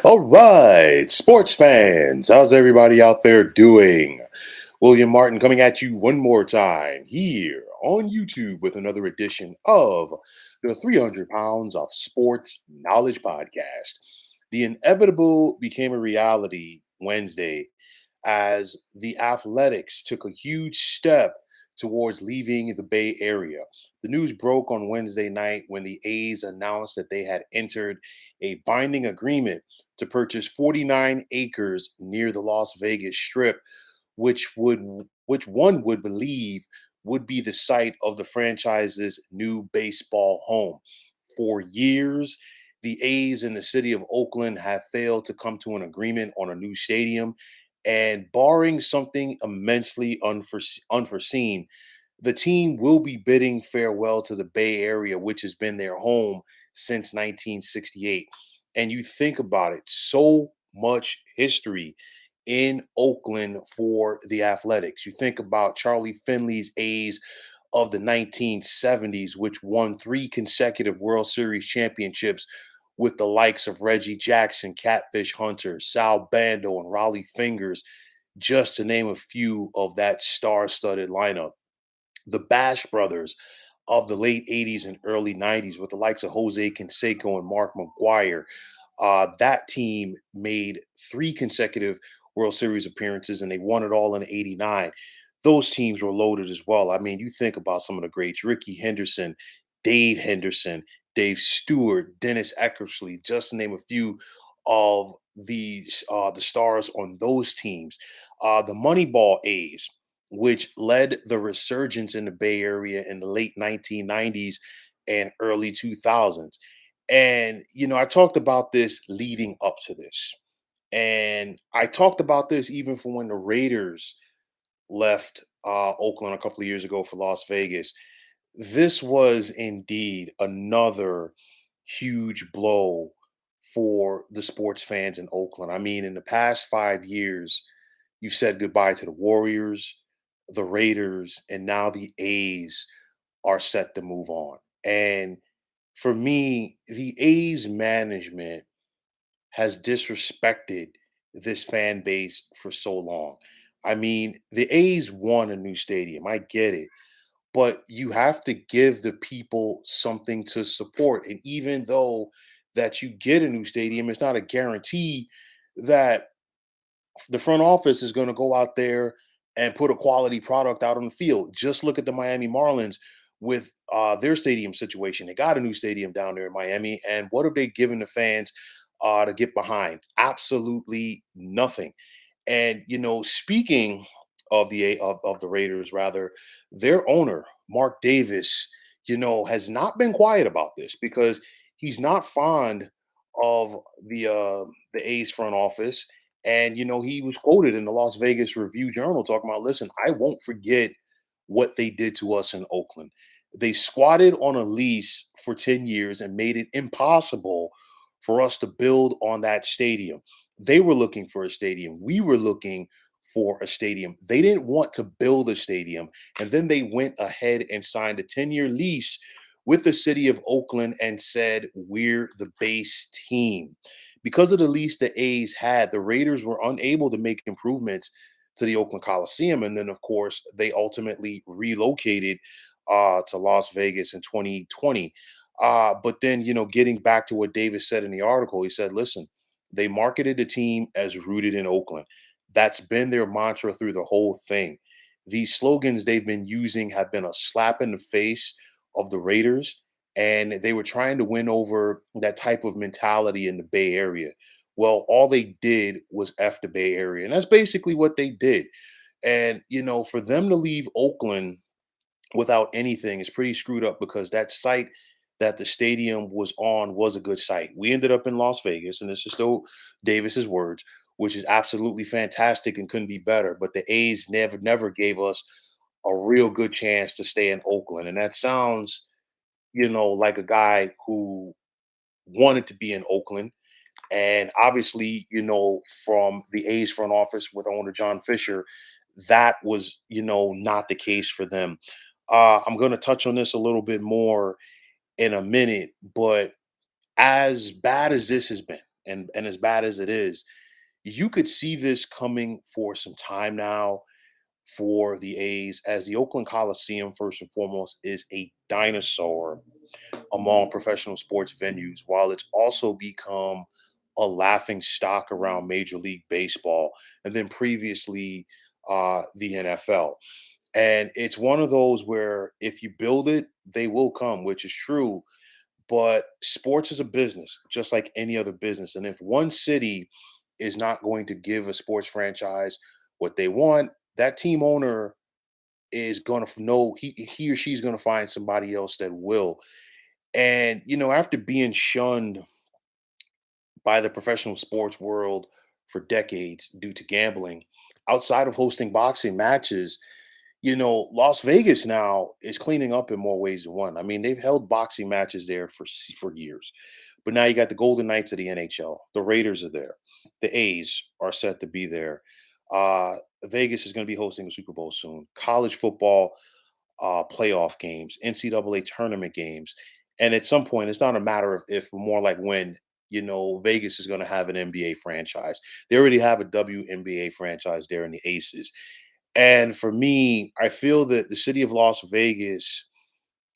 All right, sports fans, how's everybody out there doing? William Martin coming at you one more time here on YouTube with another edition of the 300 Pounds of Sports Knowledge Podcast. The inevitable became a reality Wednesday as the Athletics took a huge step towards leaving the Bay Area. The news broke on Wednesday night when the A's announced that they had entered a binding agreement to purchase 49 acres near the Las Vegas Strip, which one would believe would be the site of the franchise's new baseball home. For years, the A's in the city of Oakland have failed to come to an agreement on a new stadium. And barring something immensely unforeseen, the team will be bidding farewell to the Bay Area, which has been their home since 1968. And you think about it, so much history in Oakland for the Athletics. You think about Charlie Finley's A's of the 1970s, which won three consecutive World Series championships with the likes of Reggie Jackson, Catfish Hunter, Sal Bando, and Raleigh Fingers, just to name a few of that star studded lineup. The Bash Brothers of the late 80s and early 90s with the likes of Jose Canseco and Mark McGuire. That team made three consecutive World Series appearances and they won it all in '89. Those teams were loaded as well. I mean, you think about some of the greats: Ricky Henderson, Dave Stewart, Dennis Eckersley, just to name a few of the stars on those teams. The Moneyball A's, which led the resurgence in the Bay Area in the late 1990s and early 2000s. And, I talked about this leading up to this. And I talked about this even from when the Raiders left Oakland a couple of years ago for Las Vegas. This was indeed another huge blow for the sports fans in Oakland. I mean, in the past 5 years, you've said goodbye to the Warriors, the Raiders, and now the A's are set to move on. And for me, the A's management has disrespected this fan base for so long. I mean, the A's won a new stadium. I get it. But you have to give the people something to support. And even though that you get a new stadium, it's not a guarantee that the front office is going to go out there and put a quality product out on the field. Just look at the Miami Marlins with their stadium situation. They got a new stadium down there in Miami, and what have they given the fans to get behind? Absolutely nothing. And speaking of the Raiders, rather, their owner Mark Davis, has not been quiet about this because he's not fond of the A's front office. And he was quoted in the Las Vegas Review Journal talking about, "Listen, I won't forget what they did to us in Oakland. They squatted on a lease for 10 years and made it impossible for us to build on that stadium. They were looking for a stadium. We were looking for a stadium. They didn't want to build a stadium. And then they went ahead and signed a 10-year lease with the city of Oakland and said, we're the base team." Because of the lease the A's had, the Raiders were unable to make improvements to the Oakland Coliseum. And then, of course, they ultimately relocated to Las Vegas in 2020. But then, getting back to what Davis said in the article, he said, listen, they marketed the team as rooted in Oakland. That's been their mantra through the whole thing. These slogans they've been using have been a slap in the face of the Raiders, and they were trying to win over that type of mentality in the Bay Area. Well, all they did was F the Bay Area, and that's basically what they did. And, for them to leave Oakland without anything is pretty screwed up because that site that the stadium was on was a good site. We ended up in Las Vegas, and this is still Davis's words, which is absolutely fantastic and couldn't be better. But the A's never gave us a real good chance to stay in Oakland. And that sounds, like a guy who wanted to be in Oakland. And obviously, from the A's front office with owner John Fisher, that was, not the case for them. I'm going to touch on this a little bit more in a minute, but as bad as this has been, and as bad as it is, you could see this coming for some time now for the A's, as the Oakland Coliseum, first and foremost, is a dinosaur among professional sports venues, while it's also become a laughing stock around Major League Baseball and then previously the NFL. And it's one of those where if you build it, they will come, which is true. But sports is a business, just like any other business. And if one city is not going to give a sports franchise what they want, that team owner is going to know he or she's going to find somebody else that will. And after being shunned by the professional sports world for decades due to gambling, outside of hosting boxing matches, Las Vegas now is cleaning up in more ways than one. I mean, they've held boxing matches there for years, but now you got the Golden Knights of the NHL. The Raiders are there. The A's are set to be there. Vegas is going to be hosting the Super Bowl soon. College football playoff games, NCAA tournament games, and at some point, it's not a matter of if, but more like when. Vegas is going to have an NBA franchise. They already have a WNBA franchise there in the Aces. And for me, I feel that the city of Las Vegas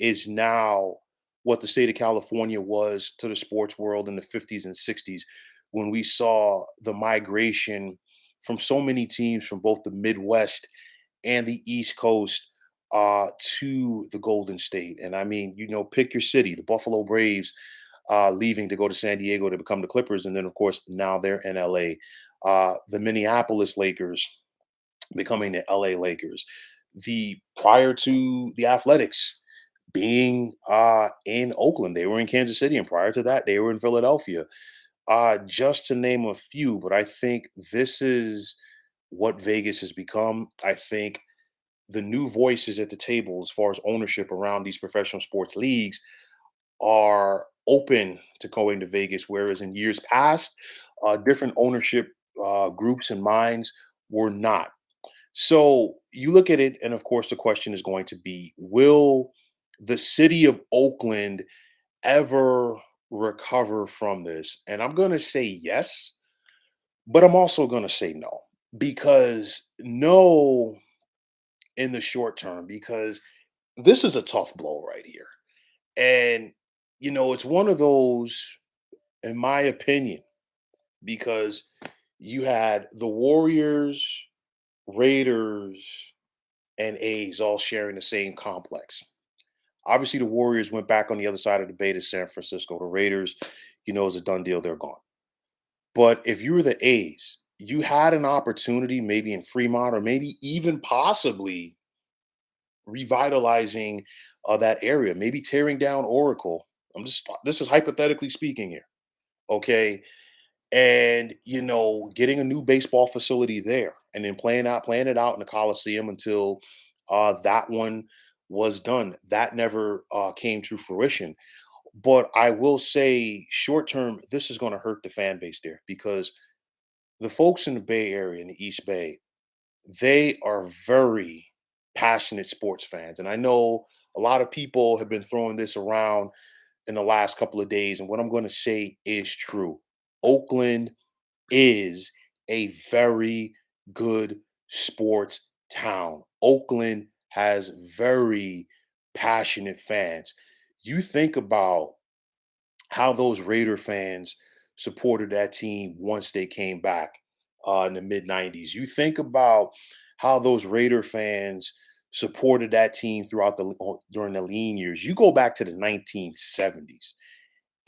is now what the state of California was to the sports world in the 50s and 60s when we saw the migration from so many teams from both the Midwest and the East Coast to the Golden State. And I mean, pick your city, the Buffalo Braves leaving to go to San Diego to become the Clippers. And then, of course, now they're in LA. The Minneapolis Lakers becoming the LA Lakers. The prior to the Athletics being in Oakland, they were in Kansas City, and prior to that, they were in Philadelphia. Just to name a few, but I think this is what Vegas has become. I think the new voices at the table, as far as ownership around these professional sports leagues, are open to going to Vegas, whereas in years past, different ownership groups and minds were not. So you look at it, and of course, the question is going to be, will the city of Oakland ever recover from this? And I'm going to say yes, but I'm also going to say no, because no in the short term, because this is a tough blow right here. And, it's one of those, in my opinion, because you had the Warriors, Raiders, and A's all sharing the same complex. Obviously, the Warriors went back on the other side of the bay to San Francisco. The Raiders, is a done deal. They're gone. But if you were the A's, you had an opportunity, maybe in Fremont or maybe even possibly revitalizing that area, maybe tearing down Oracle. This is hypothetically speaking here. Okay. And getting a new baseball facility there and then playing it out in the Coliseum until that one was done. That never came to fruition. But I will say, short term, this is going to hurt the fan base there, because the folks in the Bay Area, in the East Bay, they are very passionate sports fans. And I know a lot of people have been throwing this around in the last couple of days. And what I'm going to say is true. Oakland is a very good sports town. Oakland has very passionate fans. You think about how those Raider fans supported that team once they came back in the mid 90s. You think about how those Raider fans supported that team throughout during the lean years. You go back to the 1970s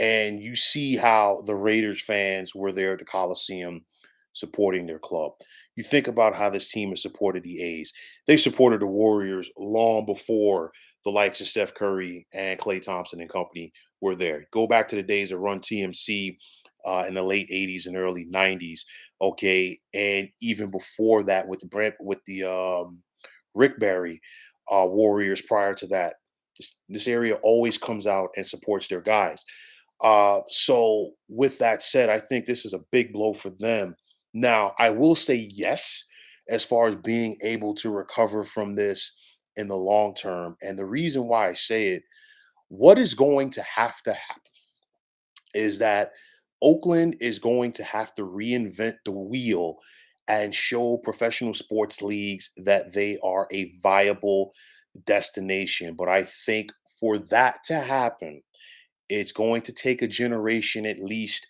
and you see how the Raiders fans were there at the Coliseum supporting their club. You think about how this team has supported the A's. They supported the Warriors long before the likes of Steph Curry and Klay Thompson and company were there. Go back to the days of Run TMC in the late 80s and early 90s. Okay. And even before that with the Rick Barry Warriors prior to that. This area always comes out and supports their guys. So with that said, I think this is a big blow for them. Now, I will say yes, as far as being able to recover from this in the long term. And the reason why I say it, what is going to happen is that Oakland is going to have to reinvent the wheel and show professional sports leagues that they are a viable destination. But I think for that to happen, it's going to take a generation at least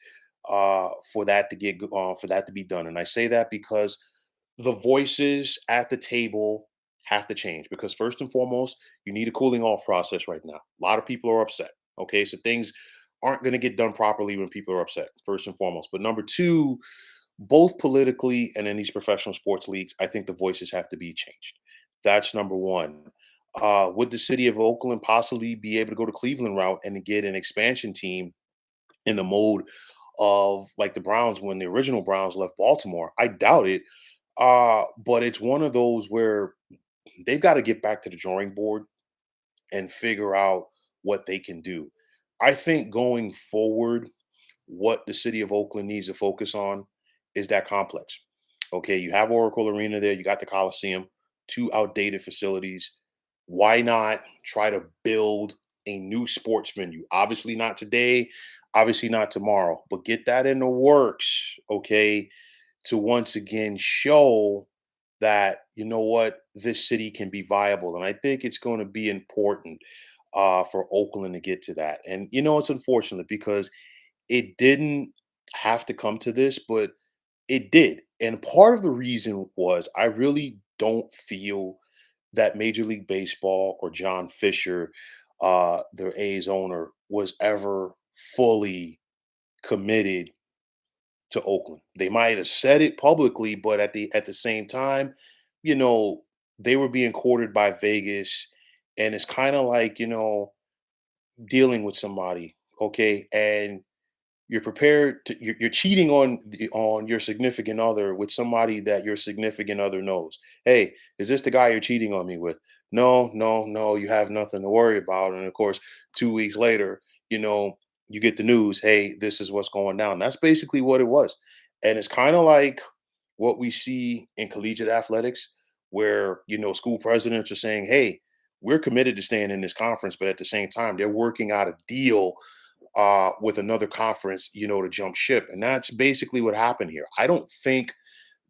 for that to be done. And I say that because the voices at the table have to change. Because first and foremost, you need a cooling off process right now. A lot of people are upset. Okay, so things aren't going to get done properly when people are upset. First and foremost, but number two, both politically and in these professional sports leagues, I think the voices have to be changed. That's number one. Would the city of Oakland possibly be able to go to Cleveland route and to get an expansion team in the mode of like the Browns when the original Browns left Baltimore? I doubt it. But it's one of those where they've got to get back to the drawing board and figure out what they can do. I think going forward, what the city of Oakland needs to focus on is that complex. Okay, you have Oracle Arena there, you got the Coliseum, two outdated facilities. Why not try to build a new sports venue? Obviously, not today, obviously, not tomorrow, but get that in the works, okay, to once again show that, you know what, this city can be viable. And I think it's going to be important for Oakland to get to that. And, it's unfortunate because it didn't have to come to this, but it did. And part of the reason was I really don't feel that Major League Baseball or John Fisher, their A's owner, was ever fully committed to Oakland. They might have said it publicly, but at the same time, you know, they were being courted by Vegas, and it's kind of like dealing with somebody, okay, and you're cheating on your significant other with somebody that your significant other knows. Hey, is this the guy you're cheating on me with? No, no, no, you have nothing to worry about. And of course, 2 weeks later, you know you get the news, hey, this is what's going down. That's basically what it was. And it's kind of like what we see in collegiate athletics, where school presidents are saying, hey, we're committed to staying in this conference, but at the same time they're working out a deal with another conference, to jump ship. And that's basically what happened here. I don't think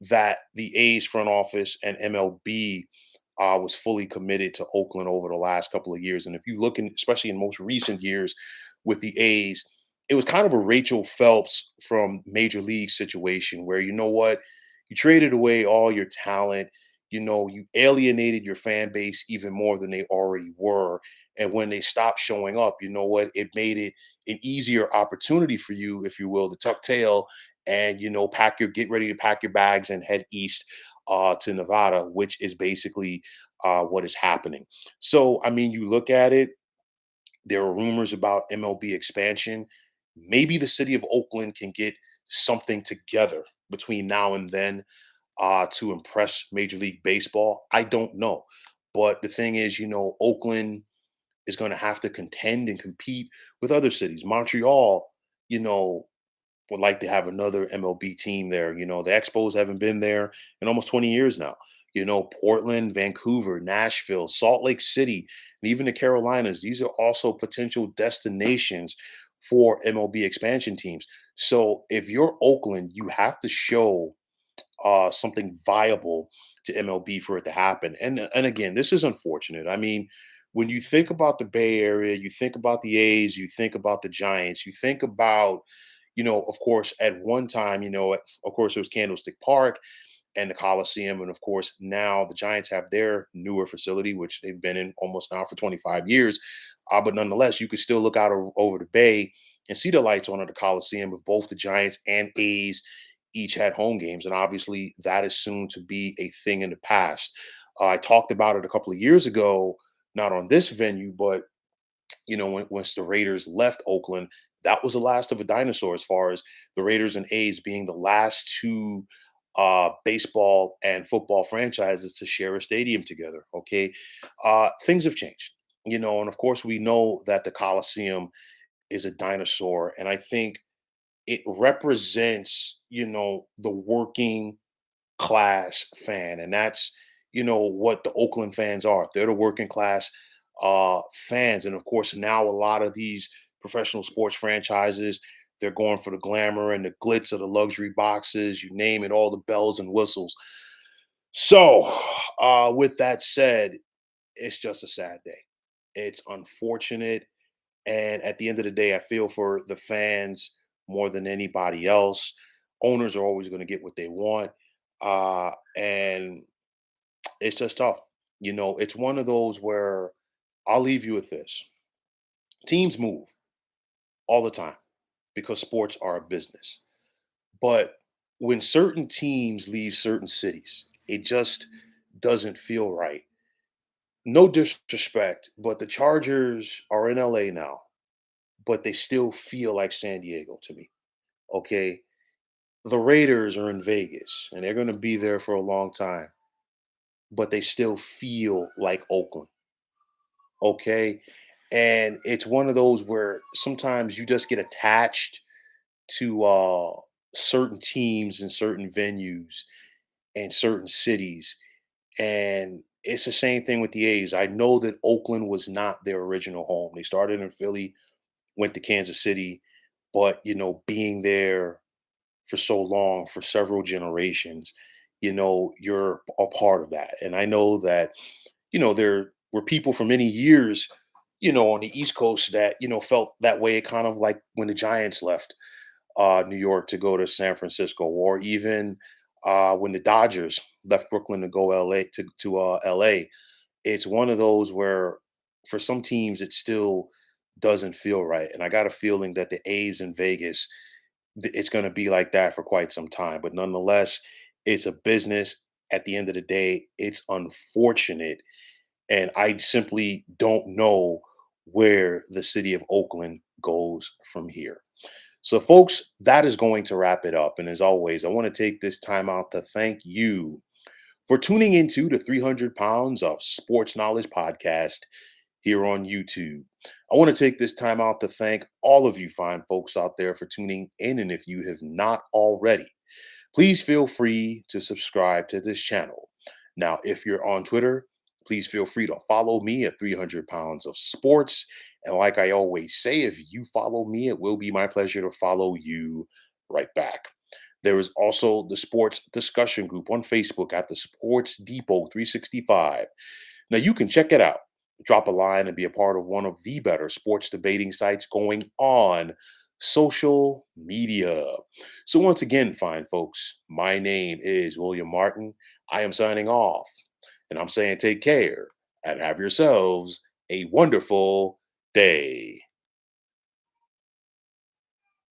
that the A's front office and MLB was fully committed to Oakland over the last couple of years. And if you look in, especially in most recent years with the A's, it was kind of a Rachel Phelps from Major League situation where, you traded away all your talent, you alienated your fan base even more than they already were. And when they stopped showing up, it made it an easier opportunity for you, if you will, to tuck tail and get ready to pack your bags and head east to Nevada, which is basically what is happening. So, I mean, you look at it. There are rumors about MLB expansion. Maybe the city of Oakland can get something together between now and then to impress Major League Baseball. I don't know, but the thing is, Oakland is going to have to contend and compete with other cities. Montreal, you know, would like to have another MLB team there. The Expos haven't been there in almost 20 years now. Portland, Vancouver, Nashville, Salt Lake City, and even the Carolinas, these are also potential destinations for MLB expansion teams. So if you're Oakland, you have to show something viable to MLB for it to happen. And again, this is unfortunate. I mean, when you think about the Bay Area, you think about the A's, you think about the Giants, you think about, of course, at one time, of course, it was Candlestick Park and the Coliseum, and of course, now the Giants have their newer facility, which they've been in almost now for 25 years. But nonetheless, you could still look out over the bay and see the lights on at the Coliseum of both the Giants and A's each had home games. And obviously, that is soon to be a thing in the past. I talked about it a couple of years ago, not on this venue, but once the Raiders left Oakland, that was the last of a dinosaur as far as the Raiders and A's being the last two baseball and football franchises to share a stadium together. Okay. Things have changed, and of course, we know that the Coliseum is a dinosaur. And I think it represents, the working class fan. And that's, what the Oakland fans are. They're the working class fans. And of course, now a lot of these professional sports franchises, They're going for the glamour and the glitz of the luxury boxes, you name it, all the bells and whistles. So, with that said, it's just a sad day. It's unfortunate. And at the end of the day, I feel for the fans more than anybody else. Owners are always going to get what they want. And it's just tough. It's one of those where I'll leave you with this: teams move all the time because sports are a business. But when certain teams leave certain cities, it just doesn't feel right. No disrespect, but the Chargers are in LA now, but they still feel like San Diego to me. Okay. The Raiders are in Vegas and they're going to be there for a long time, but they still feel like Oakland. Okay. And it's one of those where sometimes you just get attached to certain teams and certain venues and certain cities. And it's the same thing with the A's. I know that Oakland was not their original home. They started in Philly, went to Kansas City, but being there for so long, for several generations, you're a part of that. And I know that, there were people for many years, on the East Coast that, felt that way, kind of like when the Giants left New York to go to San Francisco, or even when the Dodgers left Brooklyn to go LA to LA. It's one of those where for some teams it still doesn't feel right. And I got a feeling that the A's in Vegas, it's going to be like that for quite some time. But nonetheless, it's a business. At the end of the day, it's unfortunate. And I simply don't know where the city of Oakland goes from here. So, folks, that is going to wrap it up. And as always, I want to take this time out to thank you for tuning into the 300 Pounds of Sports Knowledge podcast here on YouTube. I want to take this time out to thank all of you fine folks out there for tuning in. And if you have not already, please feel free to subscribe to this channel. Now, if you're on Twitter, please feel free to follow me at 300 Pounds of Sports. And like I always say, if you follow me, it will be my pleasure to follow you right back. There is also the sports discussion group on Facebook at the Sports Depot 365. Now you can check it out. Drop a line and be a part of one of the better sports debating sites going on social media. So once again, fine folks, my name is William Martin. I am signing off, and I'm saying take care and have yourselves a wonderful day.